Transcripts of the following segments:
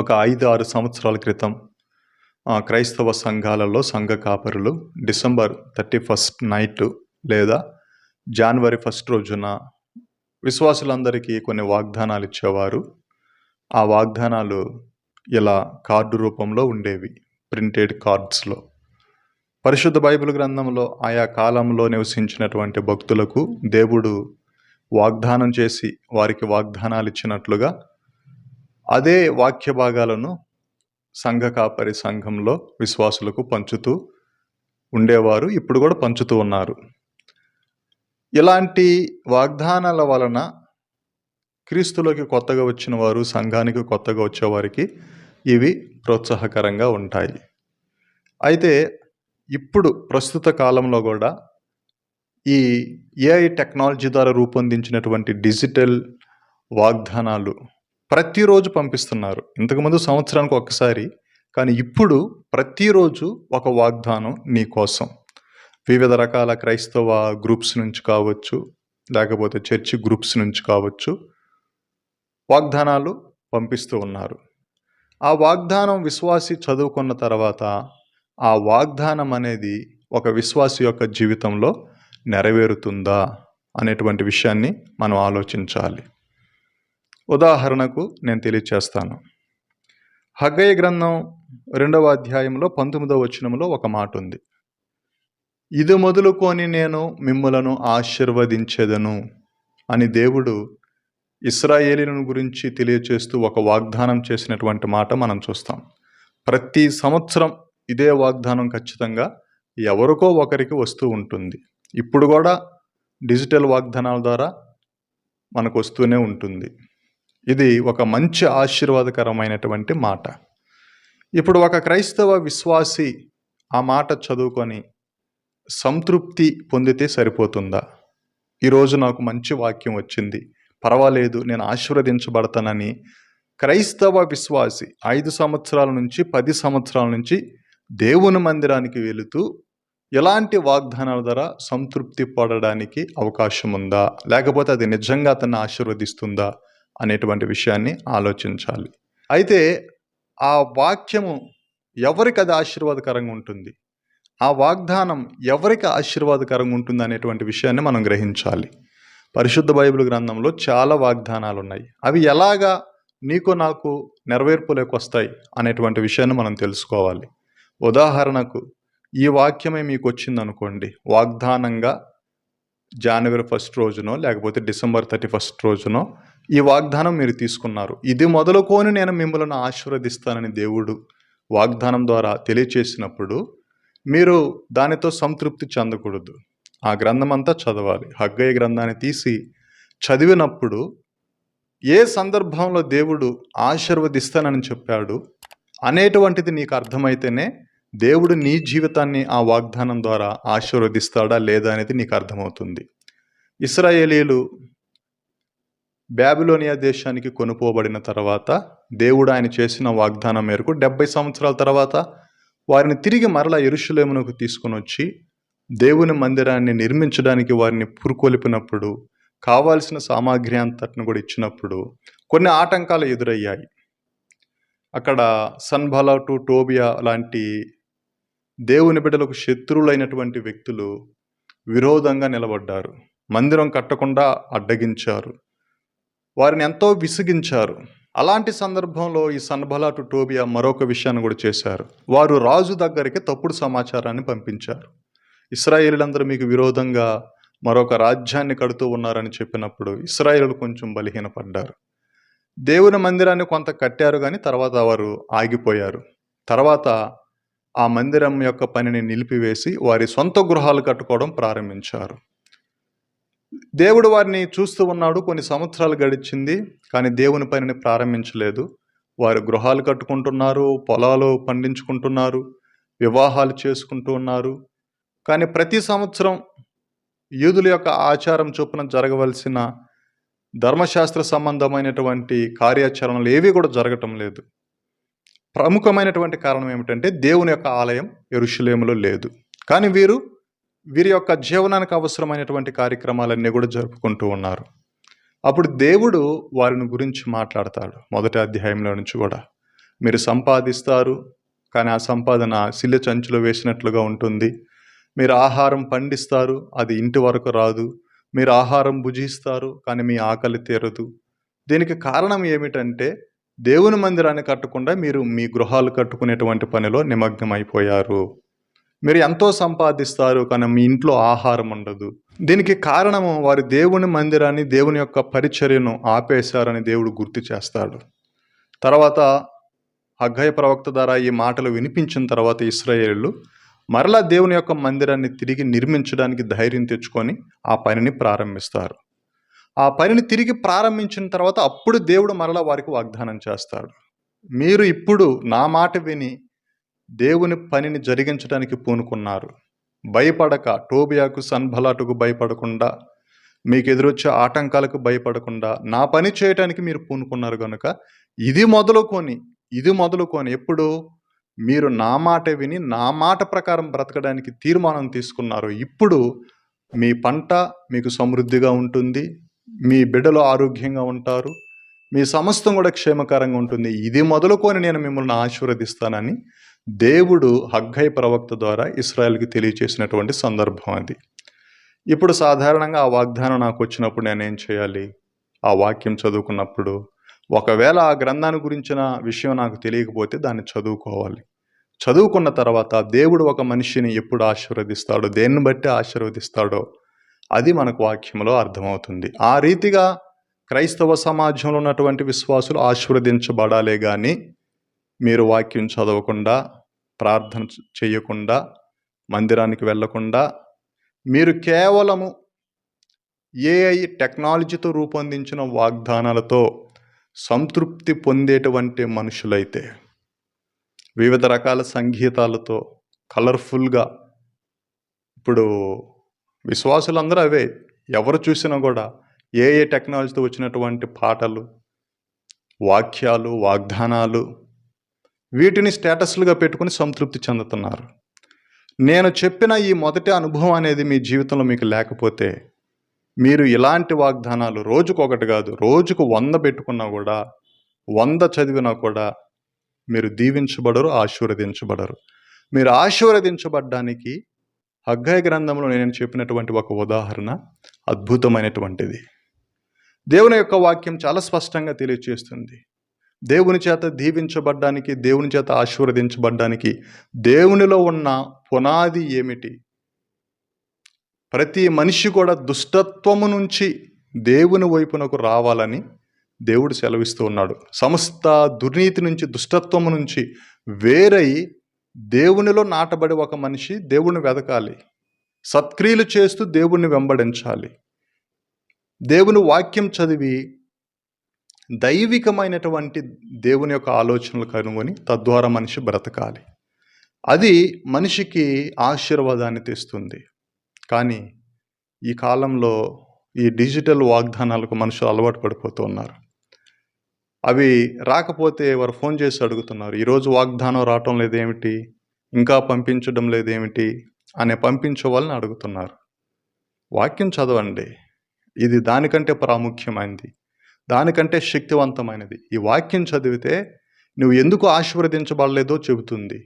ఒక 5-6 సంవత్సరాల క్రితం క్రైస్తవ సంఘాలలో సంఘ కాపరులు డిసెంబర్ 31 నైట్ లేదా జనవరి 1 రోజున విశ్వాసులందరికీ కొన్ని వాగ్దానాలు ఇచ్చేవారు. ఆ వాగ్దానాలు ఇలా కార్డు రూపంలో ఉండేవి, ప్రింటెడ్ కార్డ్స్లో. పరిశుద్ధ బైబిల్ గ్రంథంలో ఆయా కాలంలో నివసించినటువంటి భక్తులకు దేవుడు వాగ్దానం చేసి వారికి వాగ్దానాలు ఇచ్చినట్లుగా అదే వాక్య భాగాలను సంఘ కాపరి సంఘంలో విశ్వాసులకు పంచుతూ ఉండేవారు, ఇప్పుడు కూడా పంచుతూ ఉన్నారు. ఇలాంటి వాగ్దానాల వలన క్రీస్తులోకి కొత్తగా వచ్చిన వారు, సంఘానికి కొత్తగా వచ్చేవారికి ఇవి ప్రోత్సాహకరంగా ఉంటాయి. అయితే ఇప్పుడు ప్రస్తుత కాలంలో కూడా ఈ ఏఐ టెక్నాలజీ ద్వారా రూపొందించినటువంటి డిజిటల్ వాగ్దానాలు ప్రతిరోజు పంపిస్తున్నారు. ఇంతకుముందు సంవత్సరానికి ఒక్కసారి, కానీ ఇప్పుడు ప్రతిరోజు ఒక వాగ్దానం నీ కోసం. వివిధ రకాల క్రైస్తవ గ్రూప్స్ నుంచి కావచ్చు, లేకపోతే చర్చి గ్రూప్స్ నుంచి కావచ్చు, వాగ్దానాలు పంపిస్తూ ఉన్నారు. ఆ వాగ్దానం విశ్వాసి చదువుకున్న తర్వాత ఆ వాగ్దానం అనేది ఒక విశ్వాసి యొక్క జీవితంలో నెరవేరుతుందా అనేటువంటి విషయాన్ని మనం ఆలోచించాలి. ఉదాహరణకు నేను తెలియచేస్తాను. హగ్గయి గ్రంథం 2వ అధ్యాయంలో 19వ వచనంలో ఒక మాట ఉంది. ఇది మొదలుకొని నేను మిమ్ములను ఆశీర్వదించెదను అని దేవుడు ఇశ్రాయేలీయుల గురించి తెలియచేస్తూ ఒక వాగ్దానం చేసినటువంటి మాట మనం చూస్తాం. ప్రతి సంవత్సరం ఇదే వాగ్దానం ఖచ్చితంగా ఎవరికో ఒకరికి వస్తూ ఉంటుంది. ఇప్పుడు కూడా డిజిటల్ వాగ్దానాల ద్వారా మనకు వస్తూనే ఉంటుంది. ఇది ఒక మంచి ఆశీర్వాదకరమైనటువంటి మాట. ఇప్పుడు ఒక క్రైస్తవ విశ్వాసి ఆ మాట చదువుకొని సంతృప్తి పొందితే సరిపోతుందా? ఈరోజు నాకు మంచి వాక్యం వచ్చింది, పర్వాలేదు, నేను ఆశీర్వదించబడతానని క్రైస్తవ విశ్వాసి 5 సంవత్సరాల నుంచి 10 సంవత్సరాల నుంచి దేవుని మందిరానికి వెళుతూ ఎలాంటి వాగ్దానాల ద్వారా సంతృప్తి పడడానికి అవకాశం ఉందా, లేకపోతే అది నిజంగా అతన్ని ఆశీర్వదిస్తుందా అనేటువంటి విషయాన్ని ఆలోచించాలి. అయితే ఆ వాక్యము ఎవరికి అది ఆశీర్వాదకరంగా ఉంటుంది, ఆ వాగ్దానం ఎవరికి ఆశీర్వాదకరంగా ఉంటుంది అనేటువంటి విషయాన్ని మనం గ్రహించాలి. పరిశుద్ధ బైబిల్ గ్రంథంలో చాలా వాగ్దానాలు ఉన్నాయి. అవి ఎలాగా నీకు నాకు నెరవేర్పులోకి వస్తాయి అనేటువంటి విషయాన్ని మనం తెలుసుకోవాలి. ఉదాహరణకు ఈ వాక్యమే మీకు వచ్చిందనుకోండి, వాగ్దానంగా జనవరి 1 రోజునో లేకపోతే డిసెంబర్ 31 రోజునో ఈ వాగ్దానం మీరు తీసుకున్నారు. ఇది మొదలుకొని నేను మిమ్మల్ని ఆశీర్వదిస్తానని దేవుడు వాగ్దానం ద్వారా తెలియచేసినప్పుడు మీరు దానితో సంతృప్తి చెందకూడదు. ఆ గ్రంథం అంతా చదవాలి. హగ్గయి గ్రంథాన్ని తీసి చదివినప్పుడు ఏ సందర్భంలో దేవుడు ఆశీర్వదిస్తానని చెప్పాడు అనేటువంటిది నీకు అర్థమైతేనే దేవుడు నీ జీవితాన్ని ఆ వాగ్దానం ద్వారా ఆశీర్వదిస్తాడా లేదా అనేది నీకు అర్థమవుతుంది. ఇశ్రాయేలీయులు బాబిలోనియా దేశానికి కొనుపోబడిన తర్వాత దేవుడు ఆయన చేసిన వాగ్దానం మేరకు 70 సంవత్సరాల తర్వాత వారిని తిరిగి మరలా యెరూషలేమునకు తీసుకొని వచ్చి దేవుని మందిరాన్ని నిర్మించడానికి వారిని పురుకొల్పినప్పుడు కావాల్సిన సామాగ్రి అంతటిని కూడా ఇచ్చినప్పుడు కొన్ని ఆటంకాలు ఎదురయ్యాయి. అక్కడ సన్బలాటు, టోబియా లాంటి దేవుని బిడ్డలకు శత్రువులైనటువంటి వ్యక్తులు విరోధంగా నిలబడ్డారు. మందిరం కట్టకుండా అడ్డగించారు, వారిని ఎంతో విసిగించారు. అలాంటి సందర్భంలో ఈ సన్బలాటు, టోబియా మరొక విషయాన్ని కూడా చేశారు. వారు రాజు దగ్గరికి తప్పుడు సమాచారాన్ని పంపించారు. ఇశ్రాయేలీయులందరూ మీకు విరోధంగా మరొక రాజ్యాన్ని కడుతూ ఉన్నారని చెప్పినప్పుడు ఇశ్రాయేలీయులు కొంచెం బలహీనపడ్డారు. దేవుని మందిరాన్ని కొంత కట్టారు, కానీ తర్వాత వారు ఆగిపోయారు. తర్వాత ఆ మందిరం యొక్క పనిని నిలిపివేసి వారి సొంత గృహాలు కట్టుకోవడం ప్రారంభించారు. దేవుడు వారిని చూస్తూ ఉన్నాడు. కొన్ని సంవత్సరాలు గడిచింది, కానీ దేవుని పనిని ప్రారంభించలేదు. వారు గృహాలు కట్టుకుంటున్నారు, పొలాలు పండించుకుంటున్నారు, వివాహాలు చేసుకుంటూ ఉన్నారు. కానీ ప్రతి సంవత్సరం యూదుల యొక్క ఆచారం చొప్పున జరగవలసిన ధర్మశాస్త్ర సంబంధమైనటువంటి కార్యాచరణలు ఏవి కూడా జరగటం లేదు. ప్రముఖమైనటువంటి కారణం ఏమిటంటే దేవుని యొక్క ఆలయం యెరూషలేములో లేదు. కానీ వీరి యొక్క జీవనానికి అవసరమైనటువంటి కార్యక్రమాలన్నీ కూడా జరుపుకుంటూ ఉన్నారు. అప్పుడు దేవుడు వారిని గురించి మాట్లాడతాడు. 1వ అధ్యాయంలో నుంచి కూడా మీరు సంపాదిస్తారు, కానీ ఆ సంపాదన సిల్లె చంచులో వేసినట్లుగా ఉంటుంది. మీరు ఆహారం పండిస్తారు, అది ఇంటి వరకు రాదు. మీరు ఆహారం భుజిస్తారు, కానీ మీ ఆకలి తీరదు. దీనికి కారణం ఏమిటంటే, దేవుని మందిరాన్ని కట్టకుండా మీరు మీ గృహాలు కట్టుకునేటువంటి పనిలో నిమగ్నమైపోయారు. మీరు ఎంతో సంపాదిస్తారు, కానీ మీ ఇంట్లో ఆహారం ఉండదు. దీనికి కారణము వారి దేవుని మందిరాన్ని, దేవుని యొక్క పరిచర్యను ఆపేశారని దేవుడు గుర్తు చేస్తాడు. తర్వాత హగ్గయి ప్రవక్త ద్వారా ఈ మాటలు వినిపించిన తర్వాత ఇశ్రాయేలీయులు మరలా దేవుని యొక్క మందిరాన్ని తిరిగి నిర్మించడానికి ధైర్యం తెచ్చుకొని ఆ పనిని ప్రారంభిస్తారు. ఆ పనిని తిరిగి ప్రారంభించిన తర్వాత అప్పుడు దేవుడు మరలా వారికి వాగ్దానం చేస్తాడు. మీరు ఇప్పుడు నా మాట విని దేవుని పనిని జరిగించడానికి పూనుకున్నారు. భయపడక, టోబియాకు సన్బలాటుకు భయపడకుండా, మీకు ఎదురొచ్చే ఆటంకాలకు భయపడకుండా నా పని చేయడానికి మీరు పూనుకున్నారు కనుక ఇది మొదలుకొని ఎప్పుడు మీరు నా మాట విని నా మాట ప్రకారం బ్రతకడానికి తీర్మానం తీసుకున్నారు. ఇప్పుడు మీ పంట మీకు సమృద్ధిగా ఉంటుంది, మీ బిడ్డలు ఆరోగ్యంగా ఉంటారు, మీ సమస్తం కూడా క్షేమకరంగా ఉంటుంది. ఇది మొదలుకొని నేను మిమ్మల్ని ఆశీర్వదిస్తానని దేవుడు హగ్గయి ప్రవక్త ద్వారా ఇశ్రాయేలుకి తెలియచేసినటువంటి సందర్భం అది. ఇప్పుడు సాధారణంగా ఆ వాగ్దానం నాకు వచ్చినప్పుడు నేనేం చేయాలి? ఆ వాక్యం చదువుకున్నప్పుడు ఒకవేళ ఆ గ్రంథాన్ని గురించిన విషయం నాకు తెలియకపోతే దాన్ని చదువుకోవాలి. చదువుకున్న తర్వాత దేవుడు ఒక మనిషిని ఎప్పుడు ఆశీర్వదిస్తాడో, దేన్ని బట్టి ఆశీర్వదిస్తాడో అది మనకు వాక్యంలో అర్థమవుతుంది. ఆ రీతిగా క్రైస్తవ సమాజంలో ఉన్నటువంటి విశ్వాసులు ఆశీర్వదించబడాలే కానీ మీరు వాక్యం చదవకుండా, ప్రార్థన చేయకుండా, మందిరానికి వెళ్ళకుండా, మీరు కేవలము ఏఐ టెక్నాలజీతో రూపొందించిన వాగ్దానాలతో సంతృప్తి పొందేటువంటి మనుషులైతే, వివిధ రకాల సంగీతాలతో కలర్ఫుల్గా, ఇప్పుడు విశ్వాసులందరూ అవే, ఎవరు చూసినా కూడా ఏఐ టెక్నాలజీతో వచ్చినటువంటి పాటలు, వాక్యాలు, వాగ్దానాలు, వీటిని స్టేటస్లుగా పెట్టుకుని సంతృప్తి చెందుతున్నారు. నేను చెప్పిన ఈ మొదటి అనుభవం అనేది మీ జీవితంలో మీకు లేకపోతే, మీరు ఇలాంటి వాగ్దానాలు రోజుకొకటి కాదు, రోజుకు 100 పెట్టుకున్నా కూడా, 100 చదివినా కూడా మీరు దీవించబడరు, ఆశీర్వదించబడరు. మీరు ఆశీర్వదించబడ్డానికి హగ్గయి గ్రంథంలో నేను చెప్పినటువంటి ఒక ఉదాహరణ అద్భుతమైనటువంటిది. దేవుని యొక్క వాక్యం చాలా స్పష్టంగా తెలియజేస్తుంది. దేవుని చేత దీవించబడ్డానికి, దేవుని చేత ఆశీర్వదించబడ్డానికి దేవునిలో ఉన్న పునాది ఏమిటి? ప్రతి మనిషి కూడా దుష్టత్వము నుంచి దేవుని వైపునకు రావాలని దేవుడు సెలవిస్తూ ఉన్నాడు. సమస్త దుర్నీతి నుంచి, దుష్టత్వము నుంచి వేరై దేవునిలో నాటబడి ఒక మనిషి దేవుణ్ణి వెదకాలి, సత్క్రియలు చేస్తూ దేవుణ్ణి వెంబడించాలి, దేవుని వాక్యం చదివి దైవికమైనటువంటి దేవుని యొక్క ఆలోచనలు కనుగొని తద్వారా మనిషి బ్రతకాలి. అది మనిషికి ఆశీర్వాదాన్ని తెస్తుంది. కానీ ఈ కాలంలో ఈ డిజిటల్ వాగ్దానాలకు మనుషులు అలవాటు పడిపోతూ ఉన్నారు. అవి రాకపోతే వారు ఫోన్ చేసి అడుగుతున్నారు, ఈరోజు వాగ్దానం రావటం లేదేమిటి, ఇంకా పంపించడం లేదేమిటి అనే పంపించే వాళ్ళని అడుగుతున్నారు. వాక్యం చదవండి, ఇది దానికంటే ప్రాముఖ్యమైనది, దానికంటే శక్తివంతమైనది. ఈ వాక్యం చదివితే నువ్వు ఎందుకు ఆశీర్వదించబడలేదో చెబుతుంది,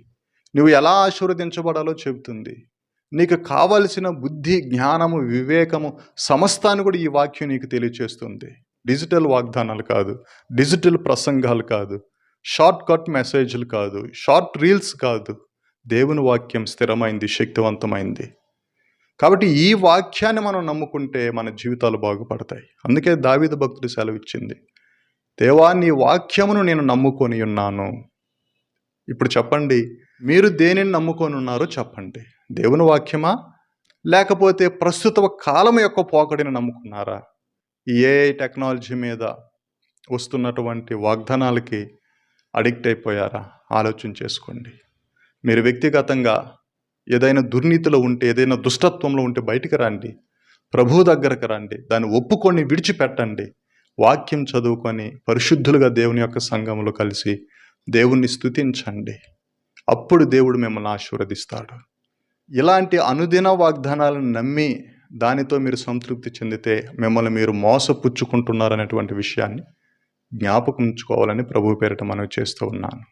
నువ్వు ఎలా ఆశీర్వదించబడాలో చెబుతుంది, నీకు కావలసిన బుద్ధి, జ్ఞానము, వివేకము సమస్తాన్ని కూడా ఈ వాక్యం నీకు తెలియచేస్తుంది. డిజిటల్ వాగ్దానాలు కాదు, డిజిటల్ ప్రసంగాలు కాదు, షార్ట్ కట్ మెసేజ్లు కాదు, షార్ట్ రీల్స్ కాదు. దేవుని వాక్యం స్థిరమైంది, శక్తివంతమైంది. కాబట్టి ఈ వాక్యాన్ని మనం నమ్ముకుంటే మన జీవితాలు బాగుపడతాయి. అందుకే దావీదు భక్తుడు సెలవిచ్చింది, దేవా నీ వాక్యమును నేను నమ్ముకొని ఉన్నాను. ఇప్పుడు చెప్పండి, మీరు దేనిని నమ్ముకొని ఉన్నారో చెప్పండి. దేవుని వాక్యమా, లేకపోతే ప్రస్తుత కాలం యొక్క పోకడిని నమ్ముకున్నారా? ఈ ఏఐ టెక్నాలజీ మీద వస్తున్నటువంటి వాగ్దానాలకి అడిక్ట్ అయిపోయారా? ఆలోచన చేసుకోండి. మీరు వ్యక్తిగతంగా ఏదైనా దుర్నీతిలో ఉంటే, ఏదైనా దుష్టత్వంలో ఉంటే బయటికి రండి, ప్రభువు దగ్గరకు రండి, దాన్ని ఒప్పుకొని విడిచిపెట్టండి, వాక్యం చదువుకొని పరిశుద్ధులుగా దేవుని యొక్క సంఘంలో కలిసి దేవుణ్ణి స్తుతించండి. అప్పుడు దేవుడు మిమ్మల్ని ఆశీర్వదిస్తాడు. ఇలాంటి అనుదిన వాగ్దానాలను నమ్మి దానితో మీరు సంతృప్తి చెందితే మిమ్మల్ని మీరు మోసపుచ్చుకుంటున్నారనేటువంటి విషయాన్ని జ్ఞాపకం ఉంచుకోవాలని ప్రభువు పేరిట మనవి చేస్తూ ఉన్నాను.